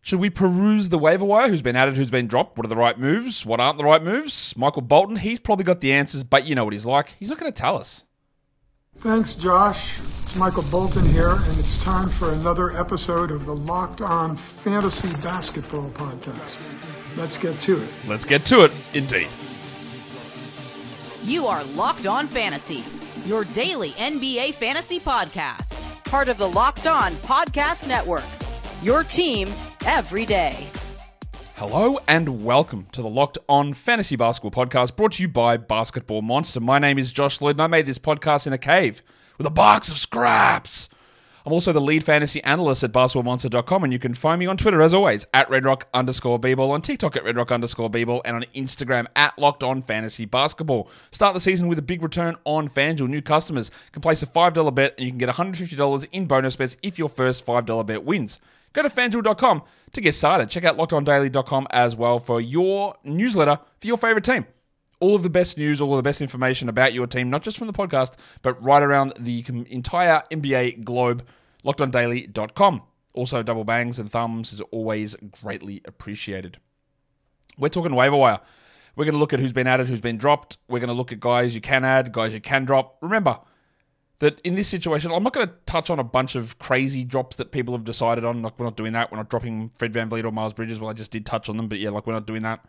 Should we peruse the waiver wire? Who's been added, who's been dropped? What are the right moves? What aren't the right moves? Michael Bolton, he's probably got the answers, but you know what he's like. He's not going to tell us. Thanks, Josh. It's Michael Bolton here, and it's time for another episode of the Locked On Fantasy Basketball Podcast. Let's get to it. Let's get to it, indeed. You are Locked On Fantasy, your daily NBA fantasy podcast. Part of the Locked On Podcast Network, your team every day. Hello and welcome to the Locked On Fantasy Basketball Podcast, brought to you by Basketball Monster. My name is Josh Lloyd, and I made this podcast in a cave with a box of scraps. I'm also the lead fantasy analyst at basketballmonster.com, and you can find me on Twitter, as always, at redrock_bball, on TikTok at redrock_bball, and on Instagram at Locked On Fantasy Basketball. Start the season with a big return on FanDuel. New customers can place a $5 bet, and you can get $150 in bonus bets if your first $5 bet wins. Go to FanDuel.com to get started. Check out LockedOnDaily.com as well for your newsletter for your favorite team. All of the best news, all of the best information about your team, not just from the podcast, but right around the entire NBA globe, LockedOnDaily.com. Also, double bangs and thumbs is always greatly appreciated. We're talking waiver wire. We're going to look at who's been added, who's been dropped. We're going to look at guys you can add, guys you can drop. Remember that in this situation, I'm not going to touch on a bunch of crazy drops that people have decided on. Like, we're not doing that. We're not dropping Fred VanVleet or Miles Bridges. Well, I just did touch on them, but yeah, like, we're not doing that.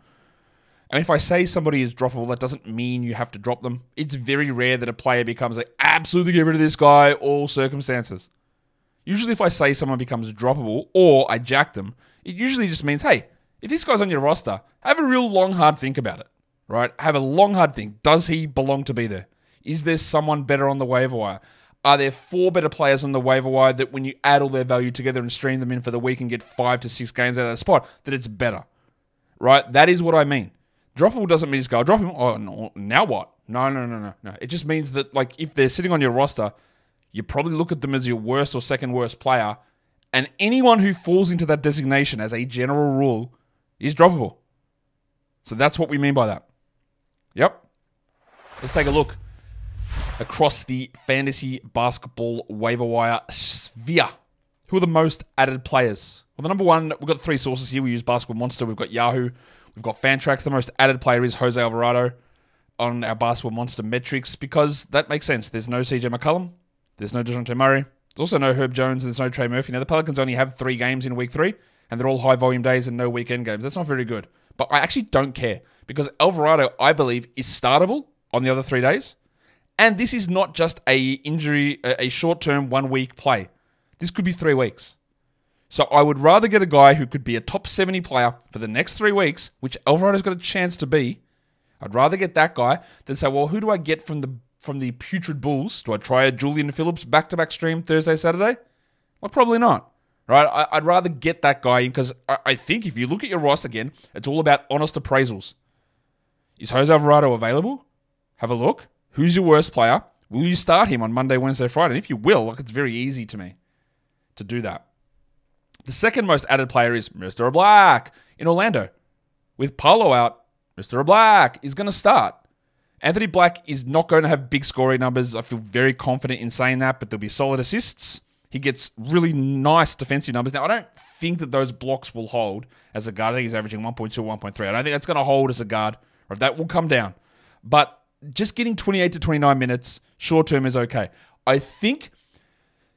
And if I say somebody is droppable, that doesn't mean you have to drop them. It's very rare that a player becomes like, absolutely get rid of this guy, all circumstances. Usually if I say someone becomes droppable or I jack them, it usually just means, hey, if this guy's on your roster, have a real long, hard think about it, right? Have a long, hard think. Does he belong to be there? Is there someone better on the waiver wire? Are there 4 better players on the waiver wire that when you add all their value together and stream them in for the week and get 5 to 6 games out of that spot, that it's better, right? That is what I mean. Droppable doesn't mean just go, drop him. Oh, no, now what? No. It just means that, like, if they're sitting on your roster, you probably look at them as your worst or second worst player, and anyone who falls into that designation as a general rule is droppable. So that's what we mean by that. Yep. Let's take a look across the fantasy basketball waiver wire sphere. Who are the most added players? Well, the number one, we've got 3 sources here. We use Basketball Monster. We've got Yahoo. We've got Fantrax. The most added player is Jose Alvarado on our Basketball Monster metrics because that makes sense. There's no CJ McCollum. There's no DeJounte Murray. There's also no Herb Jones. And there's no Trey Murphy. Now, the Pelicans only have 3 games in week 3, and they're all high-volume days and no weekend games. That's not very good. But I actually don't care because Alvarado, I believe, is startable on the other 3 days. And this is not just a injury, a short-term 1-week play. This could be 3 weeks. So I would rather get a guy who could be a top 70 player for the next 3 weeks, which Alvarado's got a chance to be. I'd rather get that guy than say, well, who do I get from the putrid Bulls? Do I try a Julian Phillips back-to-back stream Thursday, Saturday? Well, probably not. Right? I'd rather get that guy in because I think if you look at your roster again, it's all about honest appraisals. Is Jose Alvarado available? Have a look. Who's your worst player? Will you start him on Monday, Wednesday, Friday? And if you will, like, it's very easy to me to do that. The second most added player is Mr. Black in Orlando. With Paolo out, Mr. Black is going to start. Anthony Black is not going to have big scoring numbers. I feel very confident in saying that, but there'll be solid assists. He gets really nice defensive numbers. Now, I don't think that those blocks will hold as a guard. I think he's averaging 1.2 or 1.3. I don't think that's going to hold as a guard, or that will come down. But just getting 28 to 29 minutes short term is okay. I think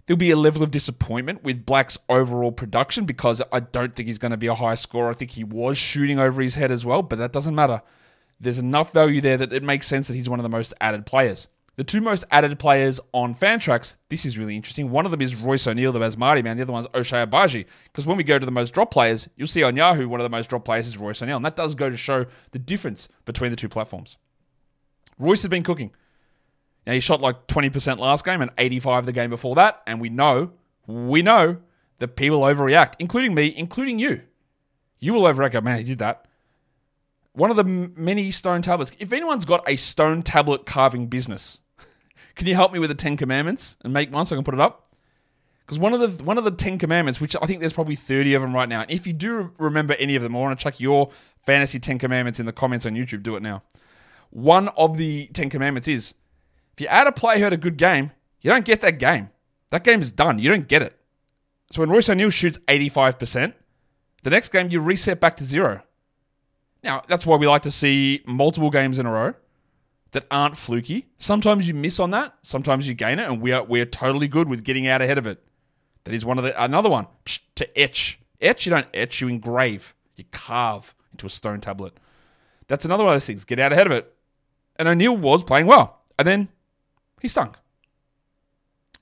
there'll be a level of disappointment with Black's overall production because I don't think he's going to be a high scorer. I think he was shooting over his head as well, but that doesn't matter. There's enough value there that it makes sense that he's one of the most added players. The 2 most added players on Fantrax, this is really interesting. One of them is Royce O'Neal, the Basmati man. The other one's Ochai Agbaji. Because when we go to the most drop players, you'll see on Yahoo, one of the most drop players is Royce O'Neal. And that does go to show the difference between the 2 platforms. Royce has been cooking. Now, he shot like 20% last game and 85% the game before that. And we know that people overreact, including me, including you. You will overreact. Oh, man, he did that. One of the many stone tablets. If anyone's got a stone tablet carving business, can you help me with the 10 Commandments and make one so I can put it up? Because one of the 10 Commandments, which I think there's probably 30 of them right now. And if you do remember any of them, I want to chuck your fantasy 10 Commandments in the comments on YouTube. Do it now. One of the 10 Commandments is, if you add a player who had a good game, you don't get that game. That game is done. You don't get it. So when Royce O'Neal shoots 85%, The next game, you reset back to 0. Now, that's why we like to see multiple games in a row that aren't fluky. Sometimes you miss on that. Sometimes you gain it, and we're totally good with getting out ahead of it. That is another one. To etch. Etch, you don't etch, you engrave. You carve into a stone tablet. That's another one of those things. Get out ahead of it. And O'Neal was playing well. And then he stunk.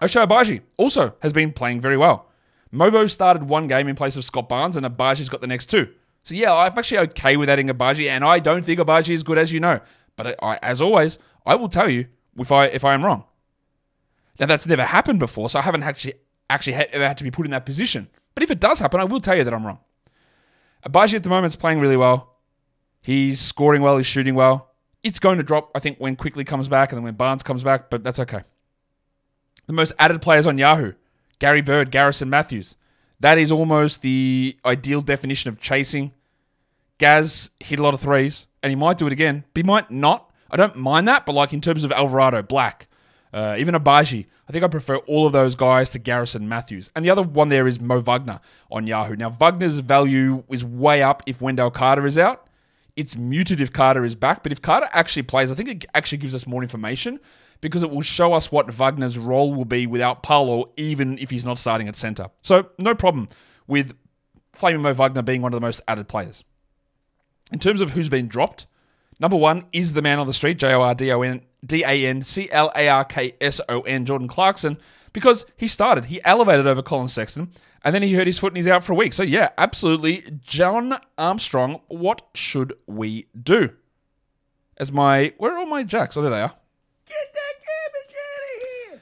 Ochai Agbaji also has been playing very well. Mobo started one game in place of Scott Barnes, and Abaji's got the next 2. So yeah, I'm actually okay with adding Agbaji, and I don't think Agbaji is good, as you know. But as always, I will tell you if I am wrong. Now, that's never happened before, so I haven't actually ever had to be put in that position. But if it does happen, I will tell you that I'm wrong. Agbaji at the moment is playing really well. He's scoring well, he's shooting well. It's going to drop, I think, when Quickly comes back and then when Barnes comes back, but that's okay. The most added players on Yahoo: Gary Bird, Garrison Matthews. That is almost the ideal definition of chasing. Gaz hit a lot of threes, and he might do it again, but he might not. I don't mind that, but like in terms of Alvarado, Black, even Agbaji, I think I prefer all of those guys to Garrison Matthews. And the other one there is Mo Wagner on Yahoo. Now, Wagner's value is way up if Wendell Carter is out. It's muted if Carter is back, but if Carter actually plays, I think it actually gives us more information because it will show us what Wagner's role will be without Paolo, even if he's not starting at center. So, no problem with Flaming Mo Wagner being one of the most added players. In terms of who's been dropped, number 1 is the man on the street, Jordan Clarkson, Jordan Clarkson, because he started. He elevated over Colin Sexton, and then he hurt his foot and he's out for a week. So yeah, absolutely. John Armstrong, what should we do? Where are all my jacks? Oh, there they are. Get that garbage out of here!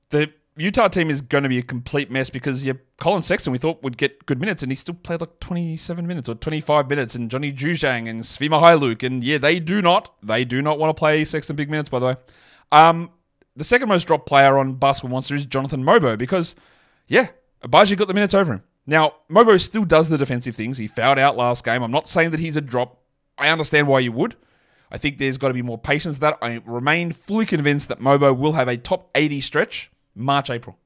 The Utah team is going to be a complete mess because Colin Sexton, we thought, would get good minutes, and he still played like 27 minutes or 25 minutes, and Johnny Juzhang and Svima Hailuk, and yeah, they do not want to play Sexton big minutes, by the way. The second most dropped player on Basketball Monster is Jonathan Mobo because, yeah, Agbaji got the minutes over him. Now, Mobo still does the defensive things. He fouled out last game. I'm not saying that he's a drop. I understand why you would. I think there's got to be more patience with that. I remain fully convinced that Mobo will have a top 80 stretch March, April.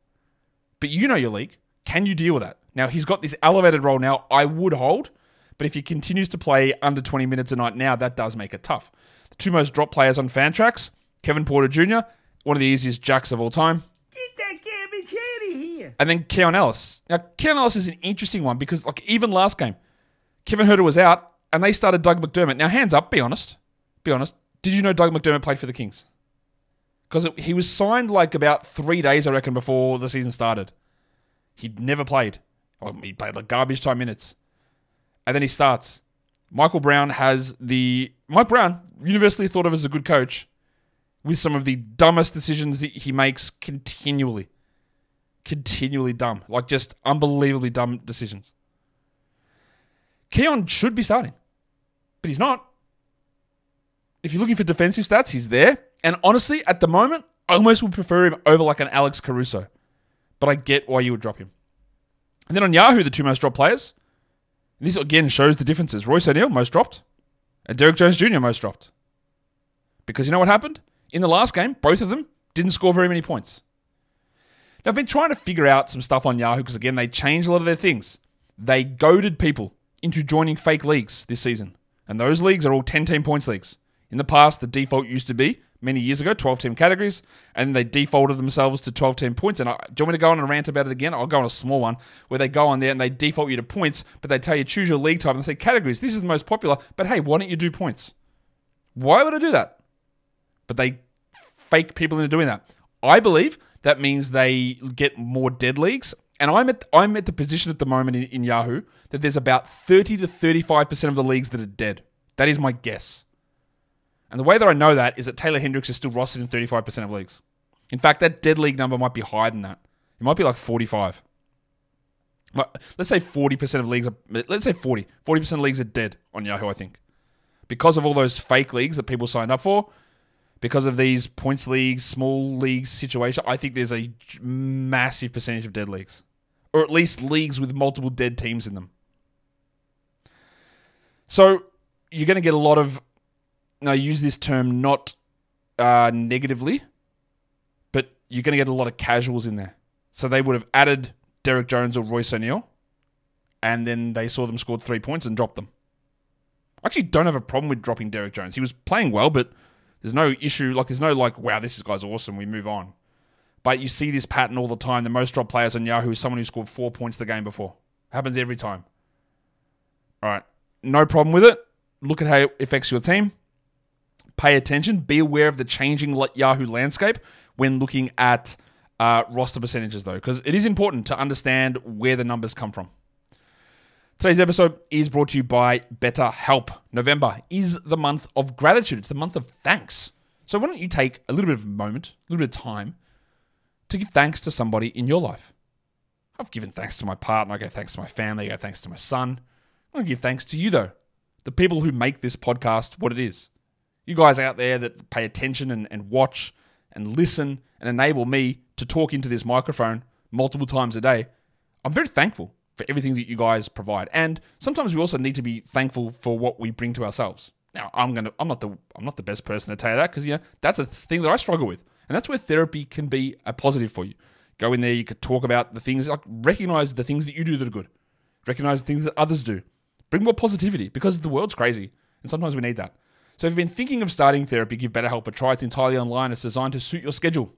But you know your league. Can you deal with that? Now, he's got this elevated role now. I would hold. But if he continues to play under 20 minutes a night now, that does make it tough. The 2 most dropped players on Fantrax, Kevin Porter Jr., one of the easiest jacks of all time. Get that garbage out of here! And then Keon Ellis. Now, Keon Ellis is an interesting one because, like, even last game, Kevin Huerter was out and they started Doug McDermott. Now, hands up, be honest. Did you know Doug McDermott played for the Kings? Because he was signed like about 3 days, I reckon, before the season started. He'd never played. He played like garbage time minutes. And then he starts. Mike Brown, universally thought of as a good coach, with some of the dumbest decisions that he makes continually. Continually dumb. Like just unbelievably dumb decisions. Keon should be starting. But he's not. If you're looking for defensive stats, he's there. And honestly, at the moment, I almost would prefer him over like an Alex Caruso. But I get why you would drop him. And then on Yahoo, the 2 most dropped players. And this again shows the differences. Royce O'Neal, most dropped. And Derek Jones Jr., most dropped. Because you know what happened? In the last game, both of them didn't score very many points. Now, I've been trying to figure out some stuff on Yahoo because, again, they changed a lot of their things. They goaded people into joining fake leagues this season. And those leagues are all 10-team points leagues. In the past, the default used to be, many years ago, 12-team categories, and they defaulted themselves to 12-team points. And do you want me to go on and rant about it again? I'll go on a small one where they go on there and they default you to points, but they tell you choose your league type and they say categories. This is the most popular, but hey, why don't you do points? Why would I do that? But they fake people into doing that. I believe that means they get more dead leagues. And I'm at the position at the moment in Yahoo that there's about 30 to 35% of the leagues that are dead. That is my guess. And the way that I know that is that Taylor Hendricks is still rostered in 35% of leagues. In fact, that dead league number might be higher than that. It might be like 45. Let's say 40% of leagues let's say 40. 40% of leagues are dead on Yahoo, I think. Because of all those fake leagues that people signed up for, because of these points leagues, small leagues situation, I think there's a massive percentage of dead leagues. Or at least leagues with multiple dead teams in them. So, you're going to get a lot of... Now, I use this term not negatively, but you're going to get a lot of casuals in there. So they would have added Derek Jones or Royce O'Neal, and then they saw them scored 3 points and dropped them. I actually don't have a problem with dropping Derek Jones. He was playing well, but there's no issue. There's no wow, this guy's awesome, we move on. But you see this pattern all the time. The most dropped players on Yahoo is someone who scored 4 points the game before. Happens every time. All right, no problem with it. Look at how it affects your team. Pay attention. Be aware of the changing Yahoo landscape when looking at roster percentages, though, because it is important to understand where the numbers come from. Today's episode is brought to you by BetterHelp. November is the month of gratitude. It's the month of thanks. So why don't you take a little bit of a moment, a little bit of time to give thanks to somebody in your life? I've given thanks to my partner. I gave thanks to my family. I gave thanks to my son. I'm going to give thanks to you, though. The people who make this podcast what it is. You guys out there that pay attention and watch and listen and enable me to talk into this microphone multiple times a day. I'm very thankful for everything that you guys provide. And sometimes we also need to be thankful for what we bring to ourselves. Now, I'm not the best person to tell you that, because that's a thing that I struggle with. And that's where therapy can be a positive for you. Go in there, you could talk about the things, recognize the things that you do that are good. Recognize the things that others do. Bring more positivity, because the world's crazy. And sometimes we need that. So if you've been thinking of starting therapy, give BetterHelp a try. It's entirely online. It's designed to suit your schedule.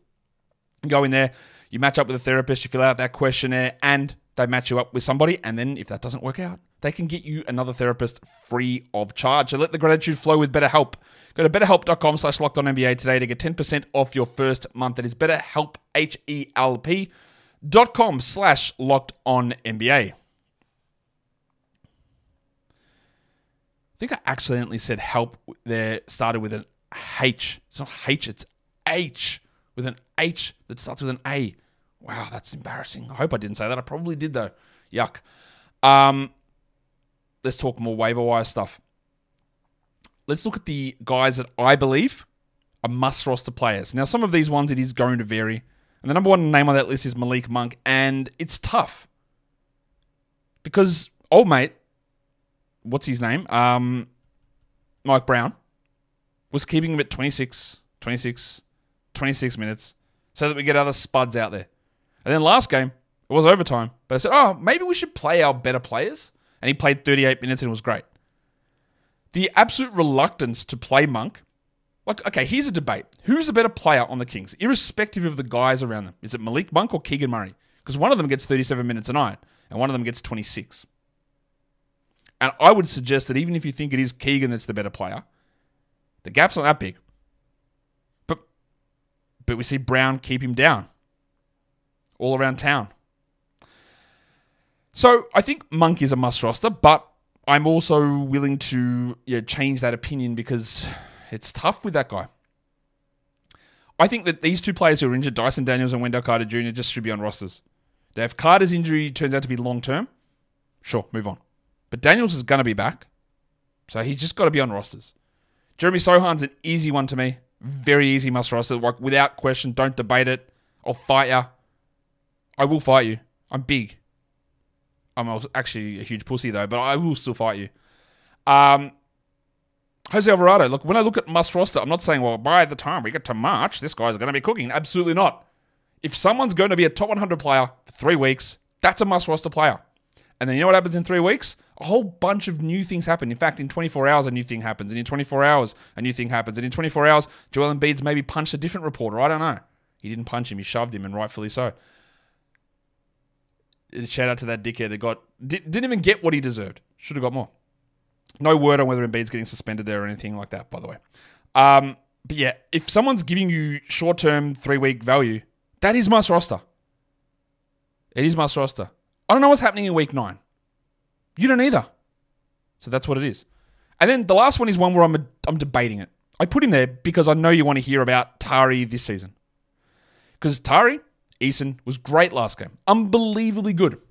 You go in there, you match up with a therapist, you fill out that questionnaire, and they match you up with somebody. And then if that doesn't work out, they can get you another therapist free of charge. So let the gratitude flow with BetterHelp. Go to betterhelp.com/LockedOnNBA today to get 10% off your first month. That is BetterHelp, HELP.com/LockedOnNBA. I think I accidentally said help there, started with an H. It's not H, it's H, with an H that starts with an A. Wow, that's embarrassing. I hope I didn't say that. I probably did, though. Yuck. Let's talk more waiver wire stuff. Let's look at the guys that I believe are must-roster players. Now, some of these ones, it is going to vary. And the number one name on that list is Malik Monk. And it's tough. Because old mate, what's his name? Mike Brown was keeping him at 26 minutes so that we get other spuds out there. And then last game, it was overtime. But I said, maybe we should play our better players. And he played 38 minutes and it was great. The absolute reluctance to play Monk. Okay, here's a debate. Who's the better player on the Kings, irrespective of the guys around them? Is it Malik Monk or Keegan Murray? Because one of them gets 37 minutes a night and one of them gets 26. And I would suggest that even if you think it is Keegan that's the better player, the gap's not that big. But we see Brown keep him down all around town. So I think Monk is a must roster, but I'm also willing to change that opinion because it's tough with that guy. I think that these two players who are injured, Dyson Daniels and Wendell Carter Jr., just should be on rosters. Now, if Carter's injury turns out to be long-term, sure, move on. But Daniels is going to be back, so he's just got to be on rosters. Jeremy Sohan's an easy one to me. Very easy must roster. Without question, don't debate it. I'll fight you. I will fight you. I'm big. I'm actually a huge pussy, though, but I will still fight you. Jose Alvarado. Look, when I look at must roster, I'm not saying, well, by the time we get to March, this guy's going to be cooking. Absolutely not. If someone's going to be a top 100 player for 3 weeks, that's a must roster player. And then you know what happens in 3 weeks? A whole bunch of new things happen. In fact, in 24 hours, a new thing happens. And in 24 hours, a new thing happens. And in 24 hours, Joel Embiid's maybe punched a different reporter. I don't know. He didn't punch him. He shoved him, and rightfully so. Shout out to that dickhead that didn't even get what he deserved. Should have got more. No word on whether Embiid's getting suspended there or anything like that, by the way. But yeah, if someone's giving you short-term 3-week value, that is must roster. It is must roster. I don't know what's happening in week 9. You don't either. So that's what it is. And then the last one is one where I'm debating it. I put him there because I know you want to hear about Tari this season. Because Tari Eason was great last game. Unbelievably good.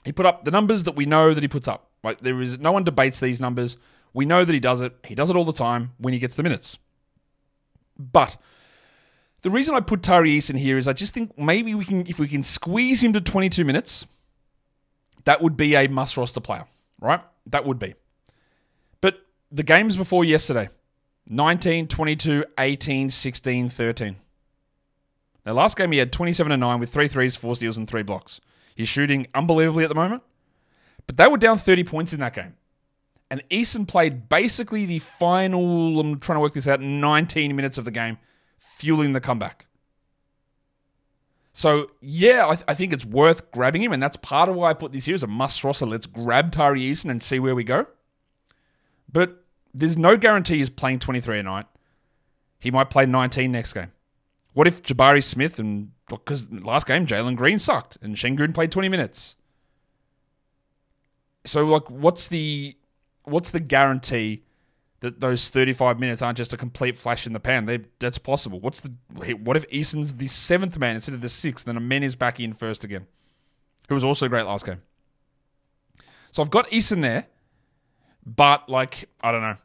He put up the numbers that we know that he puts up. Right? No one debates these numbers. We know that he does it. He does it all the time when he gets the minutes. But the reason I put Tari Eason here is I just think maybe if we can squeeze him to 22 minutes, that would be a must roster player, right? That would be. But the games before yesterday, 19, 22, 18, 16, 13. Now, last game he had 27 and 9 with 3 threes, 4 steals, and 3 blocks. He's shooting unbelievably at the moment. But they were down 30 points in that game. And Eason played basically the final, I'm trying to work this out, 19 minutes of the game, fueling the comeback. So, yeah, I think it's worth grabbing him, and that's part of why I put this here as a must roster. Let's grab Tari Eason and see where we go. But there's no guarantee he's playing 23 a night. He might play 19 next game. What if Jabari Smith, and because last game Jalen Green sucked and Şengün played 20 minutes? So, like, what's the guarantee that those 35 minutes aren't just a complete flash in the pan? That's possible. What if Eason's the 7th man instead of the 6th, then Amen is back in first again, who was also great last game? So I've got Eason there, but, like, I don't know.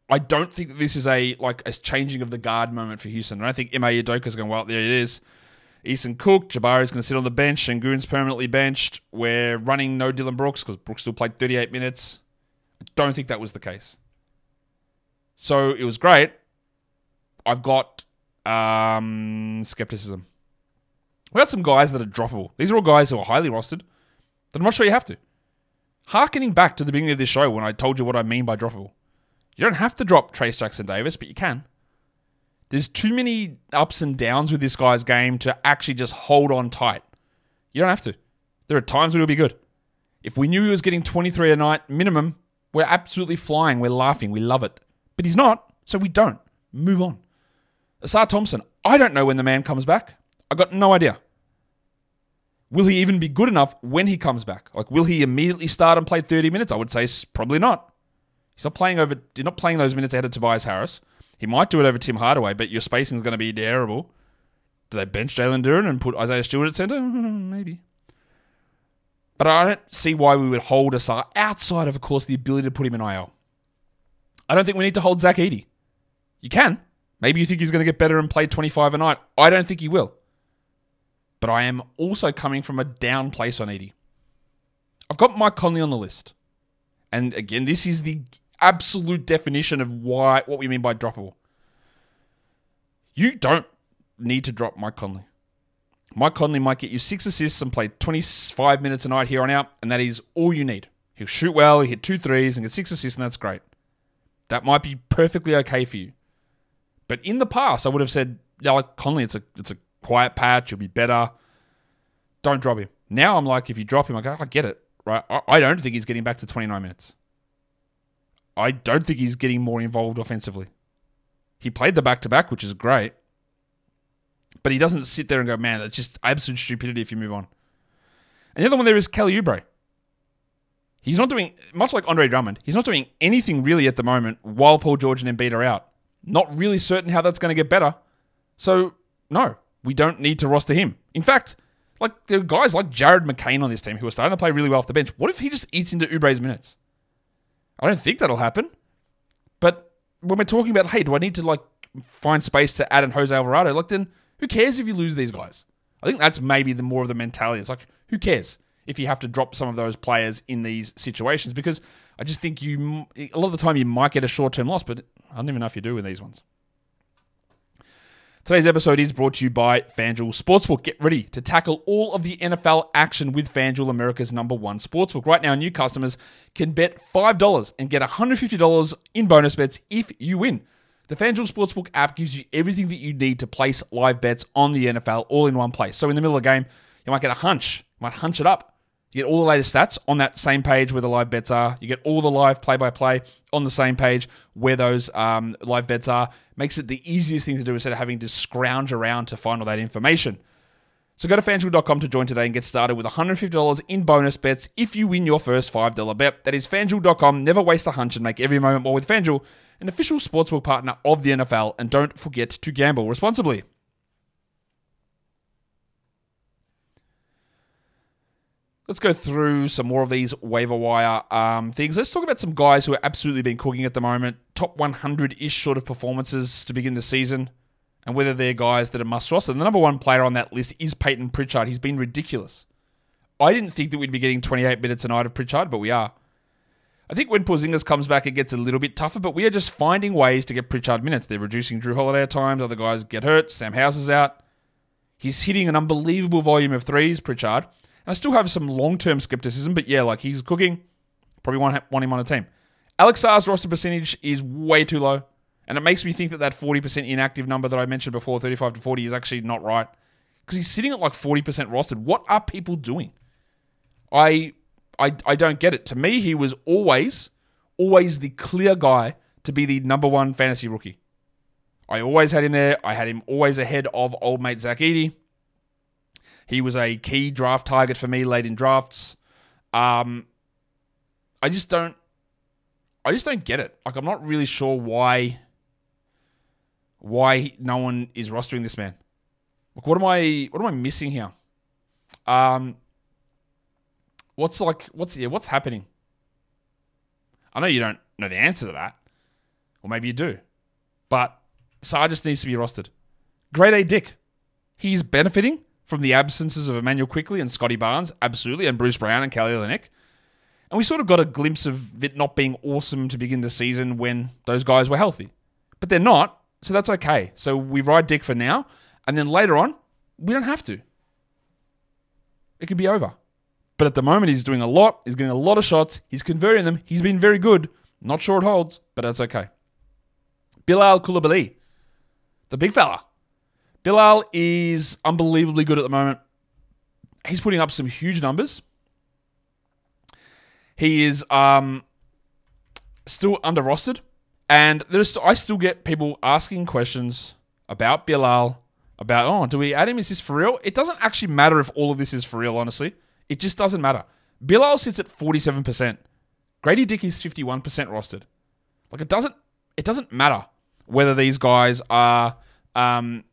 I don't think that this is a changing of the guard moment for Houston. I don't think Ime Udoka's going, well, there it is. Eason cooked. Jabari's going to sit on the bench. Şengün's permanently benched. We're running no Dylan Brooks because Brooks still played 38 minutes. I don't think that was the case. So it was great. I've got skepticism. We got some guys that are droppable. These are all guys who are highly rostered that I'm not sure you have to. Harkening back to the beginning of this show when I told you what I mean by droppable. You don't have to drop Trayce Jackson-Davis, but you can. There's too many ups and downs with this guy's game to actually just hold on tight. You don't have to. There are times when it'll be good. If we knew he was getting 23 a night minimum, we're absolutely flying. We're laughing. We love it. But he's not, so we don't. Move on. Asar Thompson, I don't know when the man comes back. I got no idea. Will he even be good enough when he comes back? Like, will he immediately start and play 30 minutes? I would say probably not. He's not playing those minutes ahead of Tobias Harris. He might do it over Tim Hardaway, but your spacing is going to be terrible. Do they bench Jalen Duren and put Isaiah Stewart at center? Maybe. But I don't see why we would hold Asar outside of course, the ability to put him in IL. I don't think we need to hold Zach Edey. You can. Maybe you think he's going to get better and play 25 a night. I don't think he will. But I am also coming from a down place on Edey. I've got Mike Conley on the list. And again, this is the absolute definition of what we mean by droppable. You don't need to drop Mike Conley. Mike Conley might get you 6 assists and play 25 minutes a night here on out, and that is all you need. He'll shoot well, he'll hit 2 threes and get 6 assists, and that's great. That might be perfectly okay for you. But in the past, I would have said, yeah, like Conley, it's a quiet patch, you'll be better. Don't drop him. Now I'm like, if you drop him, I go, I get it. Right? I don't think he's getting back to 29 minutes. I don't think he's getting more involved offensively. He played the back-to-back, which is great. But he doesn't sit there and go, man, it's just absolute stupidity if you move on. And the other one there is Kelly Oubre. He's not doing, much like Andre Drummond, he's not doing anything really at the moment while Paul George and Embiid are out. Not really certain how that's going to get better. So, no, we don't need to roster him. In fact, like there are guys like Jared McCain on this team who are starting to play really well off the bench. What if he just eats into Oubre's minutes? I don't think that'll happen. But when we're talking about, hey, do I need to like find space to add in Jose Alvarado? Like then, who cares if you lose these guys? I think that's maybe the more of the mentality. It's like, who cares if you have to drop some of those players in these situations? Because I just think a lot of the time you might get a short-term loss, but I don't even know if you do with these ones. Today's episode is brought to you by FanDuel Sportsbook. Get ready to tackle all of the NFL action with FanDuel, America's #1 sportsbook. Right now, new customers can bet $5 and get $150 in bonus bets if you win. The FanDuel Sportsbook app gives you everything that you need to place live bets on the NFL all in one place. So in the middle of the game, you might get a hunch. You might hunch it up. You get all the latest stats on that same page where the live bets are. You get all the live play-by-play on the same page where those live bets are. Makes it the easiest thing to do instead of having to scrounge around to find all that information. So go to FanDuel.com to join today and get started with $150 in bonus bets if you win your first $5 bet. That is FanDuel.com. Never waste a hunch and make every moment more with FanDuel, an official sportsbook partner of the NFL. And don't forget to gamble responsibly. Let's go through some more of these waiver wire things. Let's talk about some guys who have absolutely been cooking at the moment. Top 100-ish sort of performances to begin the season. And whether they're guys that are must roster. The number one player on that list is Payton Pritchard. He's been ridiculous. I didn't think that we'd be getting 28 minutes a night of Pritchard, but we are. I think when Porzingis comes back, it gets a little bit tougher, but we are just finding ways to get Pritchard minutes. They're reducing Drew Holiday at times. Other guys get hurt. Sam House is out. He's hitting an unbelievable volume of threes, Pritchard. And I still have some long-term skepticism, but yeah, like he's cooking. Probably want him on a team. Aleksej's roster percentage is way too low. And it makes me think that 40% inactive number that I mentioned before, 35 to 40, is actually not right. Because he's sitting at like 40% rostered. What are people doing? I don't get it. To me, he was always the clear guy to be the number one fantasy rookie. I always had him there. I had him always ahead of old mate Zach Edey. He was a key draft target for me late in drafts. I just don't get it. Like, I'm not really sure why no one is rostering this man. Like, what am I missing here? What's happening? I know you don't know the answer to that. Or maybe you do. But Sarr just needs to be rostered. Grade A Dick. He's benefiting from the absences of Emmanuel Quickley and Scotty Barnes, absolutely, and Bruce Brown and Kelly Olynyk. And we sort of got a glimpse of it not being awesome to begin the season when those guys were healthy. But they're not, so that's okay. So we ride Dick for now, and then later on, we don't have to. It could be over. But at the moment, he's doing a lot. He's getting a lot of shots. He's converting them. He's been very good. Not sure it holds, but that's okay. Bilal Coulibaly, the big fella. Bilal is unbelievably good at the moment. He's putting up some huge numbers. He is still under-rostered. And I still get people asking questions about Bilal, about, do we add him? Is this for real? It doesn't actually matter if all of this is for real, honestly. It just doesn't matter. Bilal sits at 47%. Grady Dick is 51% rostered. Like, it doesn't matter whether these guys are going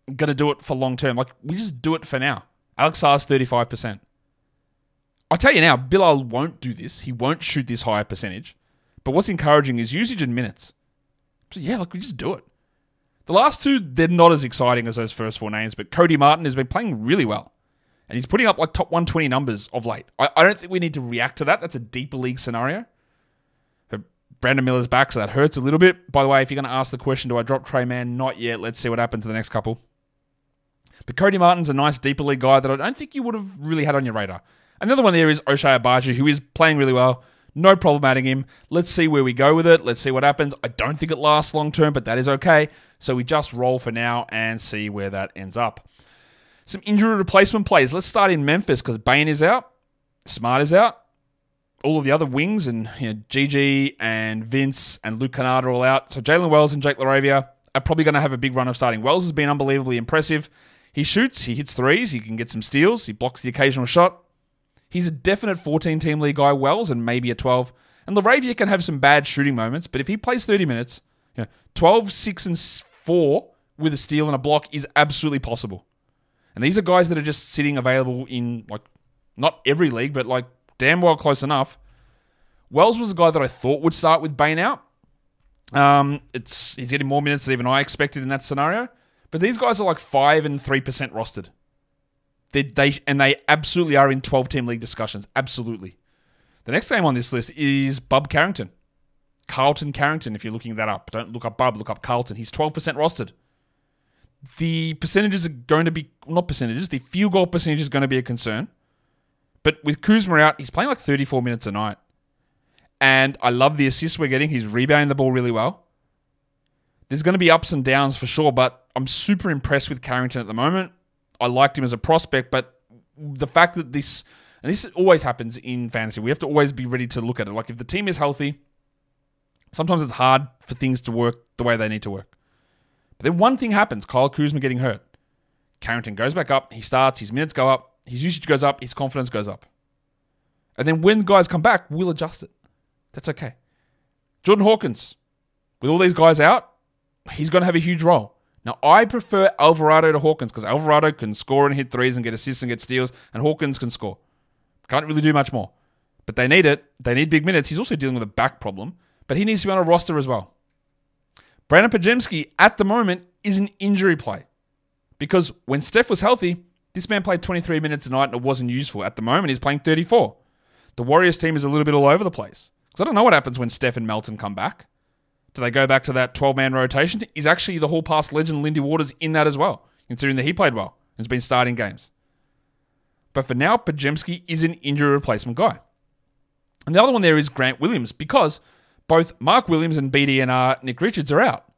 to do it for long term. Like, we just do it for now. Aleksej's 35%. I'll tell you now, Bilal won't do this. He won't shoot this higher percentage. But what's encouraging is usage in minutes. So yeah, like, we just do it. The last two, they're not as exciting as those first four names, but Cody Martin has been playing really well. And he's putting up like top 120 numbers of late. I don't think we need to react to that. That's a deeper league scenario. But Brandon Miller's back, so that hurts a little bit. By the way, if you're going to ask the question, do I drop Trey Mann? Not yet. Let's see what happens in the next couple. But Cody Martin's a nice deeper league guy that I don't think you would have really had on your radar. Another one there is Ochai Agbaji, who is playing really well. No problem adding him. Let's see where we go with it. Let's see what happens. I don't think it lasts long term, but that is okay. So we just roll for now and see where that ends up. Some injury replacement plays. Let's start in Memphis because Bane is out. Smart is out. All of the other wings and Gigi and Vince and Luke Kennard are all out. So Jalen Wells and Jake LaRavia are probably going to have a big run of starting. Wells has been unbelievably impressive. He shoots. He hits threes. He can get some steals. He blocks the occasional shot. He's a definite 14-team league guy, Wells, and maybe a 12. And LaRavia can have some bad shooting moments, but if he plays 30 minutes, 12, 6, and 4 with a steal and a block is absolutely possible. And these are guys that are just sitting available in, like, not every league, but, like, damn well close enough. Wells was a guy that I thought would start with Bane out. He's getting more minutes than even I expected in that scenario. But these guys are like 5 and 3% rostered. They absolutely are in 12-team league discussions. Absolutely. The next name on this list is Bub Carrington. Carlton Carrington, if you're looking that up. Don't look up Bub, look up Carlton. He's 12% rostered. The percentages are going to be, not percentages, the field goal percentage is going to be a concern. But with Kuzma out, he's playing like 34 minutes a night. And I love the assists we're getting. He's rebounding the ball really well. There's going to be ups and downs for sure, but I'm super impressed with Carrington at the moment. I liked him as a prospect, but the fact that this always happens in fantasy, we have to always be ready to look at it. Like, if the team is healthy, sometimes it's hard for things to work the way they need to work. But then one thing happens, Kyle Kuzma getting hurt. Carrington goes back up, he starts, his minutes go up, his usage goes up, his confidence goes up. And then when guys come back, we'll adjust it. That's okay. Jordan Hawkins, with all these guys out, he's going to have a huge role. Now, I prefer Alvarado to Hawkins because Alvarado can score and hit threes and get assists and get steals, and Hawkins can score. Can't really do much more. But they need it. They need big minutes. He's also dealing with a back problem, but he needs to be on a roster as well. Brandon Pokusevski, at the moment, is an injury play. Because when Steph was healthy, this man played 23 minutes a night and it wasn't useful. At the moment, he's playing 34. The Warriors team is a little bit all over the place. Because I don't know what happens when Steph and Melton come back. Do they go back to that 12-man rotation? Is actually the Hall Pass legend Lindy Waters in that as well, considering that he played well and has been starting games. But for now, Pokusevski is an injury replacement guy. And the other one there is Grant Williams, because both Mark Williams and BDNR Nick Richards are out.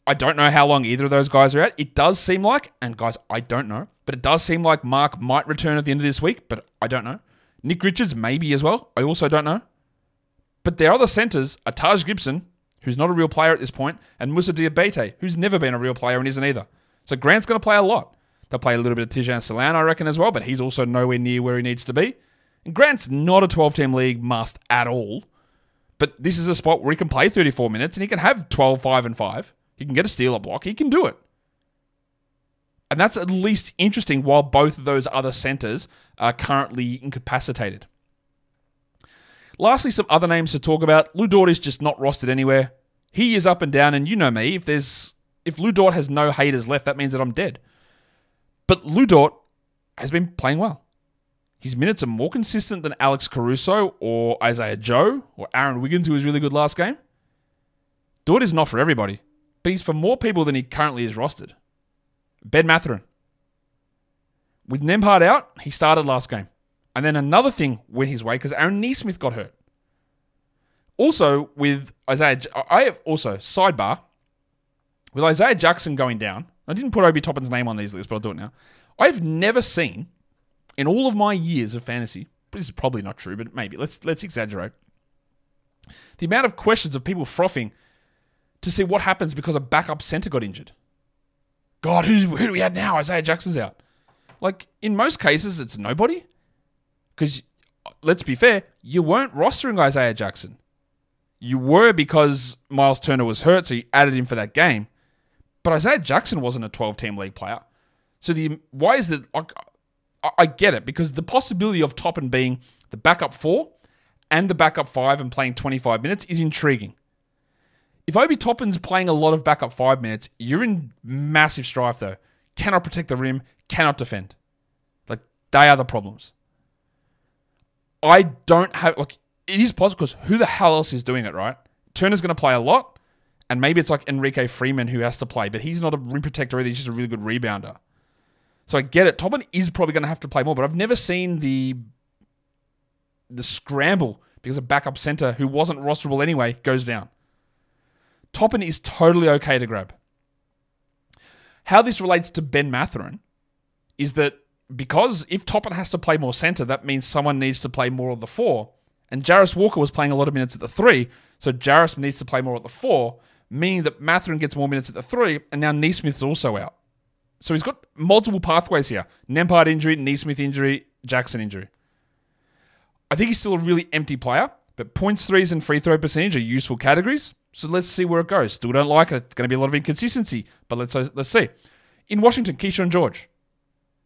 I don't know how long either of those guys are out. It does seem like, and guys, I don't know, but it does seem like Mark might return at the end of this week, but I don't know. Nick Richards maybe as well. I also don't know. But their other centers are Taj Gibson, who's not a real player at this point, and Moussa Diabate, who's never been a real player and isn't either. So Grant's going to play a lot. They'll play a little bit of Tijan Salan, I reckon, as well, but he's also nowhere near where he needs to be. And Grant's not a 12-team league must at all, but this is a spot where he can play 34 minutes and he can have 12, 5, and 5. He can get a steal, a block. He can do it. And that's at least interesting while both of those other centers are currently incapacitated. Lastly, some other names to talk about. Lou Dort is just not rostered anywhere. He is up and down, and you know me. If Lou Dort has no haters left, that means that I'm dead. But Lou Dort has been playing well. His minutes are more consistent than Alex Caruso or Isaiah Joe or Aaron Wiggins, who was really good last game. Dort is not for everybody, but he's for more people than he currently is rostered. Ben Mathurin. With Nembhard out, he started last game. And then another thing went his way because Aaron Nesmith got hurt. Also, with Isaiah... sidebar, with Isaiah Jackson going down, I didn't put Obi Toppin's name on these lists, but I'll do it now. I've never seen, in all of my years of fantasy, this is probably not true, but maybe, let's exaggerate, the amount of questions of people frothing to see what happens because a backup center got injured. God, who do we have now? Isaiah Jackson's out. Like, in most cases, it's nobody. Because, let's be fair, you weren't rostering Isaiah Jackson. You were because Miles Turner was hurt, so you added him for that game. But Isaiah Jackson wasn't a 12-team league player. So why is that? I get it, because the possibility of Toppin being the backup 4 and the backup 5 and playing 25 minutes is intriguing. If Obi Toppin's playing a lot of backup 5 minutes, you're in massive strife though. Cannot protect the rim, cannot defend. Like, they are the problems. I don't have... Like, it is possible because who the hell else is doing it, right? Turner's going to play a lot, and maybe it's like Enrique Freeman who has to play, but he's not a rim protector either. He's just a really good rebounder. So I get it. Toppin is probably going to have to play more, but I've never seen the scramble because a backup center who wasn't rosterable anyway goes down. Toppin is totally okay to grab. How this relates to Ben Mathurin is that because if Toppin has to play more center, that means someone needs to play more of the 4. And Jarris Walker was playing a lot of minutes at the 3, so Jarris needs to play more at the 4, meaning that Mathurin gets more minutes at the 3, and now Nesmith's also out. So he's got multiple pathways here. Nembhard injury, Nesmith injury, Jackson injury. I think he's still a really empty player, but points, threes, and free throw percentage are useful categories. So let's see where it goes. Still don't like it. It's going to be a lot of inconsistency, but let's see. In Washington, Keyshawn George.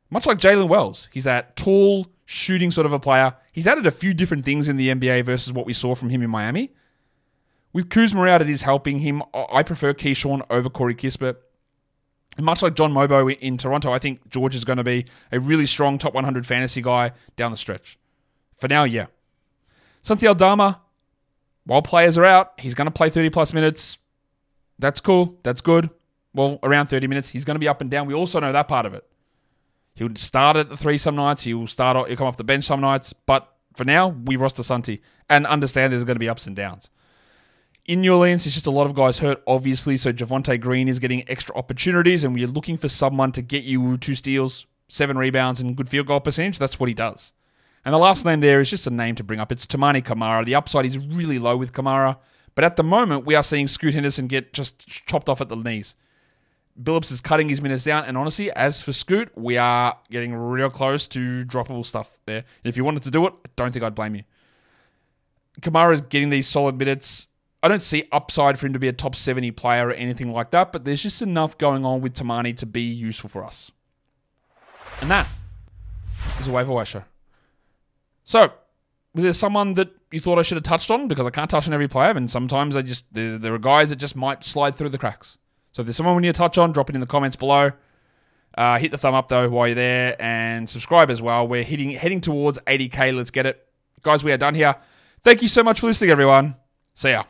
Much like Jalen Wells, he's that tall, shooting sort of a player. He's added a few different things in the NBA versus what we saw from him in Miami. With Kuzma out, it is helping him. I prefer Keyshawn over Corey Kispert. And much like John Mobo in Toronto, I think George is going to be a really strong top 100 fantasy guy down the stretch. For now, yeah. Santi Aldama, while players are out, he's going to play 30-plus minutes. That's cool. That's good. Well, around 30 minutes. He's going to be up and down. We also know that part of it. He'll start at the 3 some nights. He'll come off the bench some nights. But for now, we roster Santi and understand there's going to be ups and downs. In New Orleans, it's just a lot of guys hurt, obviously. So Javonte Green is getting extra opportunities, and we're looking for someone to get you 2 steals, 7 rebounds, and good field goal percentage. That's what he does. And the last name there is just a name to bring up. It's Tamani Kamara. The upside is really low with Kamara. But at the moment, we are seeing Scoot Henderson get just chopped off at the knees. Billups is cutting his minutes down. And honestly, as for Scoot, we are getting real close to droppable stuff there. And if you wanted to do it, I don't think I'd blame you. Kamara is getting these solid minutes. I don't see upside for him to be a top 70 player or anything like that, but there's just enough going on with Tamani to be useful for us. And that is a waiver wire show. So, was there someone that you thought I should have touched on? Because I can't touch on every player, and sometimes there are guys that just might slide through the cracks. So if there's someone we need to touch on, drop it in the comments below. Hit the thumb up, though, while you're there, and subscribe as well. We're heading towards 80K. Let's get it. Guys, we are done here. Thank you so much for listening, everyone. See ya.